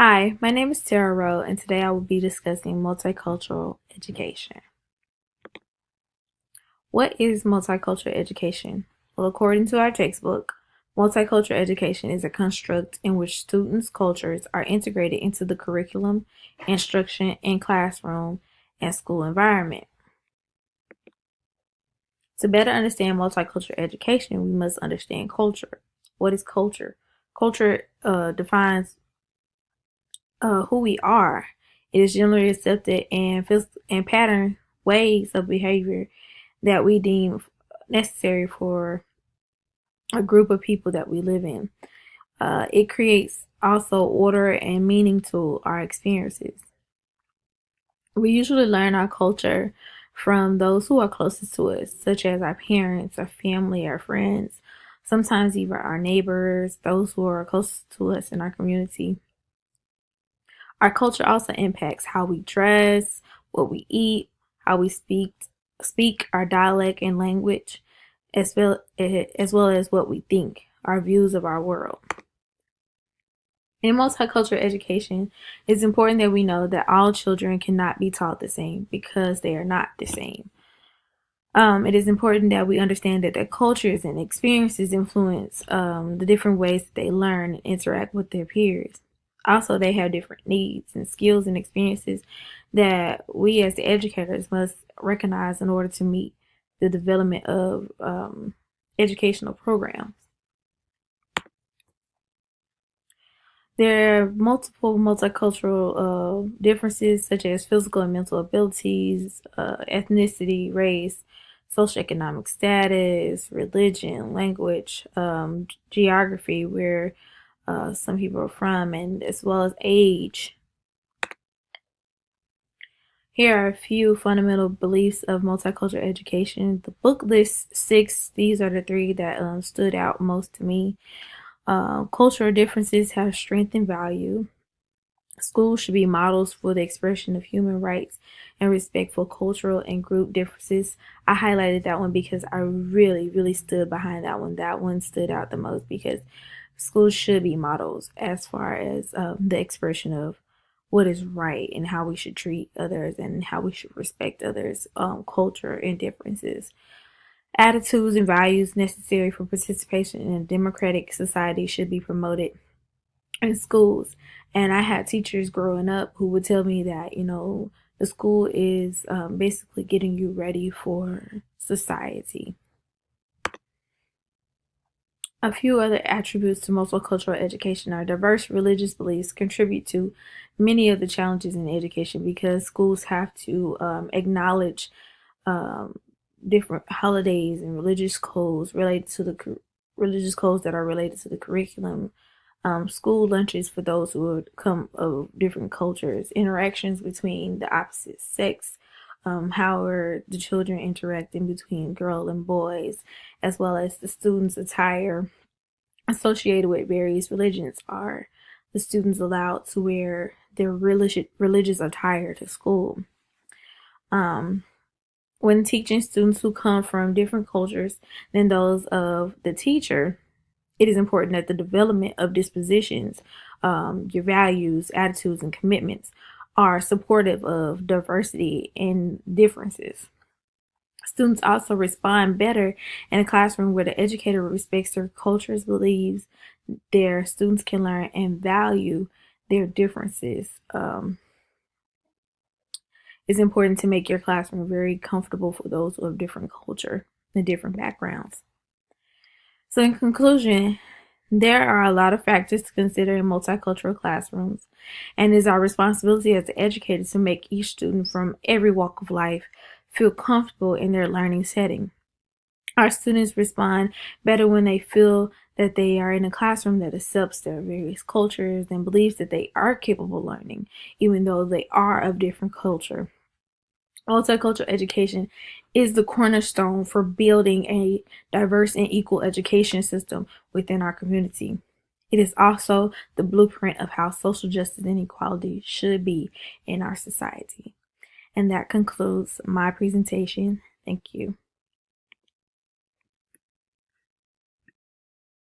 Hi, my name is Tara Rowe, and today I will be discussing multicultural education. What is multicultural education? Well, according to our textbook, multicultural education is a construct in which students' cultures are integrated into the curriculum, instruction, and classroom and school environment. To better understand multicultural education, we must understand culture. What is culture? Culture defines who we are. It is generally accepted and pattern ways of behavior that we deem necessary for a group of people that we live in. It creates also order and meaning to our experiences. We usually learn our culture from those who are closest to us, such as our parents, our family, our friends, sometimes even our neighbors, those who are closest to us in our community. Our culture also impacts how we dress, what we eat, how we speak our dialect and language, as well as what we think, our views of our world. In multicultural education, it's important that we know that all children cannot be taught the same because they are not the same. It is important that we understand that their cultures and experiences influence the different ways that they learn and interact with their peers. Also, they have different needs and skills and experiences that we as the educators must recognize in order to meet the development of educational programs. There are multiple multicultural differences, such as physical and mental abilities, ethnicity, race, socioeconomic status, religion, language, geography, where some people are from, and as well as age. Here are a few fundamental beliefs of multicultural education. The book lists six. These are the three that stood out most to me. Cultural differences have strength and value. Schools should be models for the expression of human rights and respect for cultural and group differences. I highlighted that one because I really, really stood behind that one. That one stood out the most because schools should be models as far as the expression of what is right and how we should treat others and how we should respect others' culture and differences. Attitudes and values necessary for participation in a democratic society should be promoted in schools. And I had teachers growing up who would tell me that, the school is basically getting you ready for society. A few other attributes to multicultural education are diverse religious beliefs contribute to many of the challenges in education because schools have to acknowledge um, different holidays and religious codes that are related to the curriculum. School lunches for those who would come of different cultures, interactions between the opposite sex, how are the children interacting between girls and boys, as well as the students' attire associated with various religions. Are the students allowed to wear their religious attire to school? Um, when teaching students who come from different cultures than those of the teacher, it is important that the development of dispositions, your values, attitudes, and commitments are supportive of diversity and differences. Students also respond better in a classroom where the educator respects their cultures, believes their students can learn and value their differences. It's important to make your classroom very comfortable for those who have different culture and different backgrounds. So, in conclusion, there are a lot of factors to consider in multicultural classrooms, and it is our responsibility as educators to make each student from every walk of life feel comfortable in their learning setting. Our students respond better when they feel that they are in a classroom that accepts their various cultures and believes that they are capable of learning, even though they are of different culture. Multicultural education is the cornerstone for building a diverse and equal education system within our community. It is also the blueprint of how social justice and equality should be in our society. And that concludes my presentation. Thank you.